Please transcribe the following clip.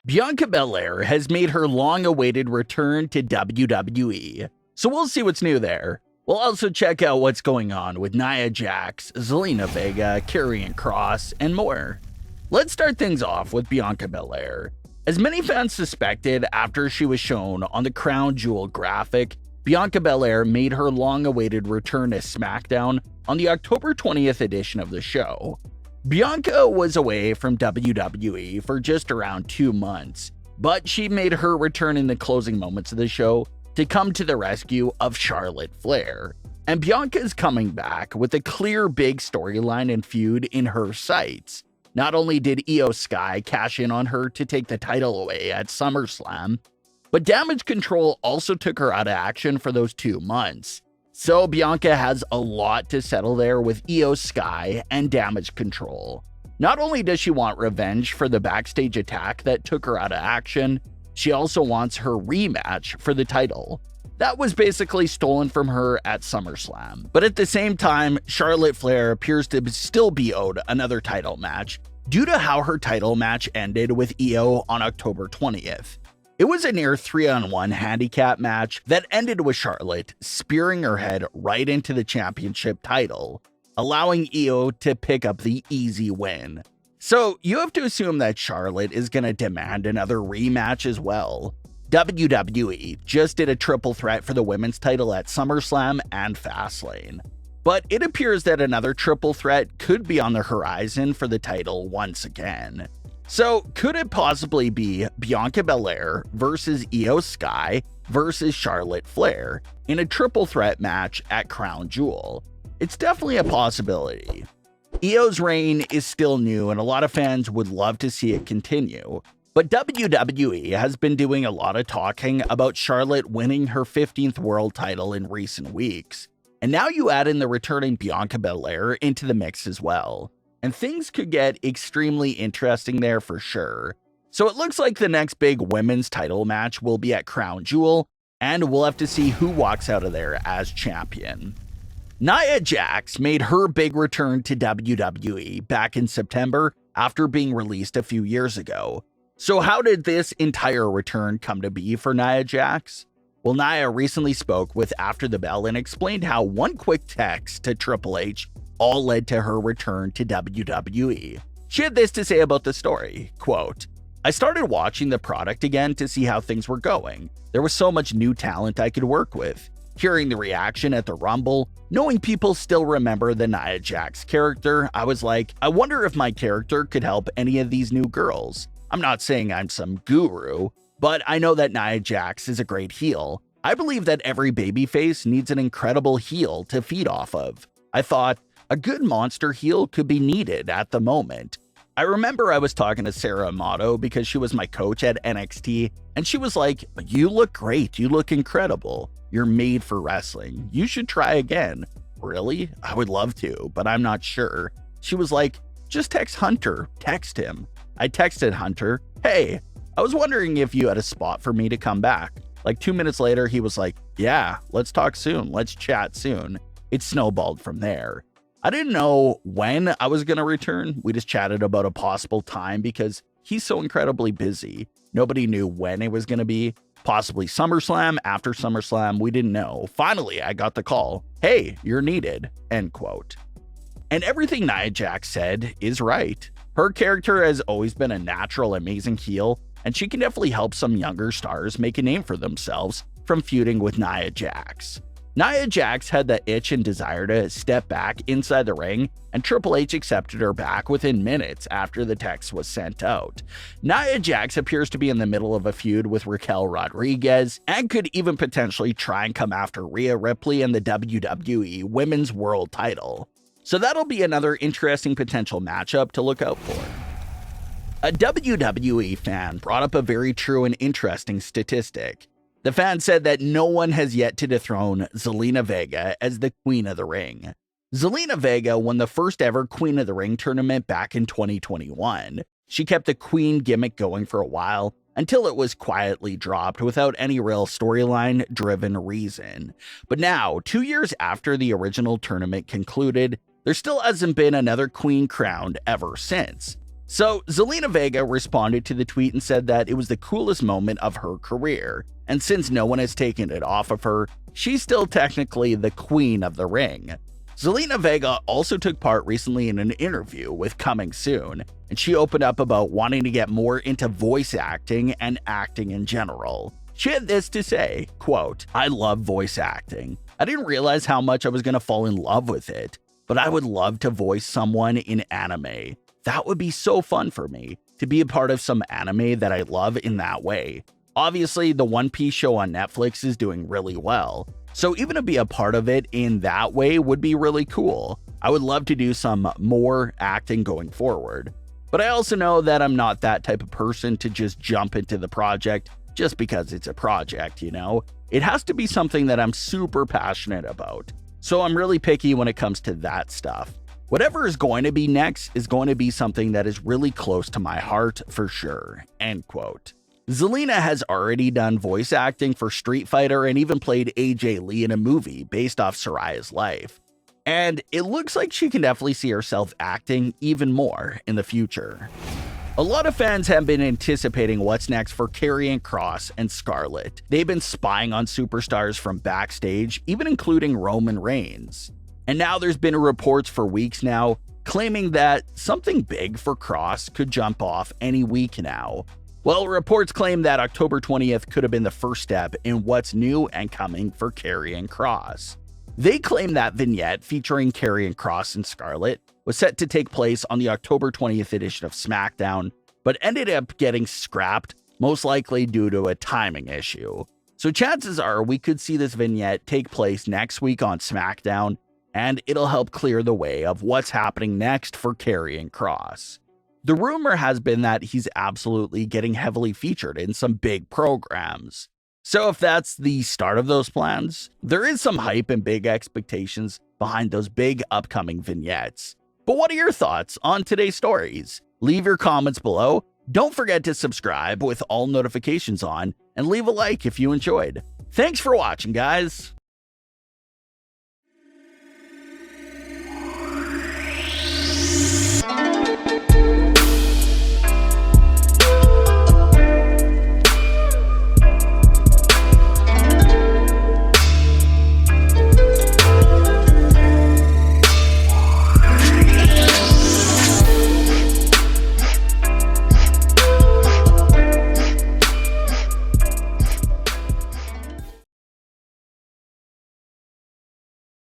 Bianca Belair has made her long-awaited return to WWE, so we'll see what's new there. We'll also check out what's going on with Nia Jax, Zelina Vega, Karrion Kross, and more. Let's start things off with Bianca Belair. As many fans suspected after she was shown on the Crown Jewel graphic, Bianca Belair made her long-awaited return to SmackDown on the October 20th edition of the show. Bianca was away from WWE for just around 2 months, but she made her return in the closing moments of the show to come to the rescue of Charlotte Flair. And Bianca is coming back with a clear big storyline and feud in her sights. Not only did Io Sky cash in on her to take the title away at SummerSlam, but Damage Control also took her out of action for those 2 months. So Bianca has a lot to settle there with Io Sky and Damage Control. Not only does she want revenge for the backstage attack that took her out of action, she also wants her rematch for the title. That was basically stolen from her at SummerSlam. But at the same time, Charlotte Flair appears to still be owed another title match due to how her title match ended with Io on October 20th. It was a near 3-on-1 handicap match that ended with Charlotte spearing her head right into the championship title, allowing Io to pick up the easy win. So you have to assume that Charlotte is going to demand another rematch as well. WWE just did a triple threat for the women's title at SummerSlam and Fastlane. But it appears that another triple threat could be on the horizon for the title once again. So, could it possibly be Bianca Belair versus Io Sky versus Charlotte Flair in a triple threat match at Crown Jewel? It's definitely a possibility. Io's reign is still new and a lot of fans would love to see it continue. But WWE has been doing a lot of talking about Charlotte winning her 15th world title in recent weeks. And now you add in the returning Bianca Belair into the mix as well. And things could get extremely interesting there for sure. So it looks like the next big women's title match will be at Crown Jewel, and we'll have to see who walks out of there as champion. Nia Jax made her big return to WWE back in September after being released a few years ago. So how did this entire return come to be for Nia Jax? Well, Nia recently spoke with After the Bell and explained how one quick text to Triple H all led to her return to WWE. She had this to say about the story, quote, "I started watching the product again to see how things were going. There was so much new talent I could work with. Hearing the reaction at the Rumble, knowing people still remember the Nia Jax character, I was like, I wonder if my character could help any of these new girls. I'm not saying I'm some guru, but I know that Nia Jax is a great heel. I believe that every babyface needs an incredible heel to feed off of. I thought, a good monster heel could be needed at the moment. I remember I was talking to Sarah Amato because she was my coach at NXT, and she was like, you look great, you look incredible. You're made for wrestling. You should try again. Really? I would love to, but I'm not sure. She was like, just text Hunter, text him. I texted Hunter, hey, I was wondering if you had a spot for me to come back. Like 2 minutes later, he was like, yeah, let's talk soon, let's chat soon. It snowballed from there. I didn't know when I was going to return. We just chatted about a possible time because he's so incredibly busy. Nobody knew when it was going to be. Possibly SummerSlam, after SummerSlam, we didn't know. Finally, I got the call. Hey, you're needed, end quote. And everything Nia Jax said is right. Her character has always been a natural, amazing heel, and she can definitely help some younger stars make a name for themselves from feuding with Nia Jax. Nia Jax had the itch and desire to step back inside the ring, and Triple H accepted her back within minutes after the text was sent out. Nia Jax appears to be in the middle of a feud with Raquel Rodriguez, and could even potentially try and come after Rhea Ripley and the WWE Women's World title. So that'll be another interesting potential matchup to look out for. A WWE fan brought up a very true and interesting statistic. The fan said that no one has yet to dethrone Zelina Vega as the Queen of the Ring. Zelina Vega won the first ever Queen of the Ring tournament back in 2021. She kept the Queen gimmick going for a while until it was quietly dropped without any real storyline-driven reason. But now, 2 years after the original tournament concluded, there still hasn't been another queen crowned ever since. So, Zelina Vega responded to the tweet and said that it was the coolest moment of her career, and since no one has taken it off of her, she's still technically the queen of the ring. Zelina Vega also took part recently in an interview with Coming Soon, and she opened up about wanting to get more into voice acting and acting in general. She had this to say, quote, "I love voice acting. I didn't realize how much I was going to fall in love with it, but I would love to voice someone in anime. That would be so fun for me, to be a part of some anime that I love in that way. Obviously, the One Piece show on Netflix is doing really well, so even to be a part of it in that way would be really cool. I would love to do some more acting going forward. But I also know that I'm not that type of person to just jump into the project just because it's a project, you know? It has to be something that I'm super passionate about. So I'm really picky when it comes to that stuff. Whatever is going to be next is going to be something that is really close to my heart for sure." End quote. Zelina has already done voice acting for Street Fighter and even played AJ Lee in a movie based off Soraya's life. And it looks like she can definitely see herself acting even more in the future. A lot of fans have been anticipating what's next for Karrion Kross and Scarlett. They've been spying on superstars from backstage, even including Roman Reigns. And now there's been reports for weeks now claiming that something big for Kross could jump off any week now. Well, reports claim that October 20th could have been the first step in what's new and coming for Karrion Kross. They claim that vignette featuring Karrion Kross and Scarlett was set to take place on the October 20th edition of Smackdown, but ended up getting scrapped, most likely due to a timing issue. So chances are we could see this vignette take place next week on SmackDown, and it'll help clear the way of what's happening next for Karrion Kross. The rumor has been that he's absolutely getting heavily featured in some big programs. So if that's the start of those plans, there is some hype and big expectations behind those big upcoming vignettes. But what are your thoughts on today's stories? Leave your comments below. Don't forget to subscribe with all notifications on, and leave a like if you enjoyed. Thanks for watching, guys.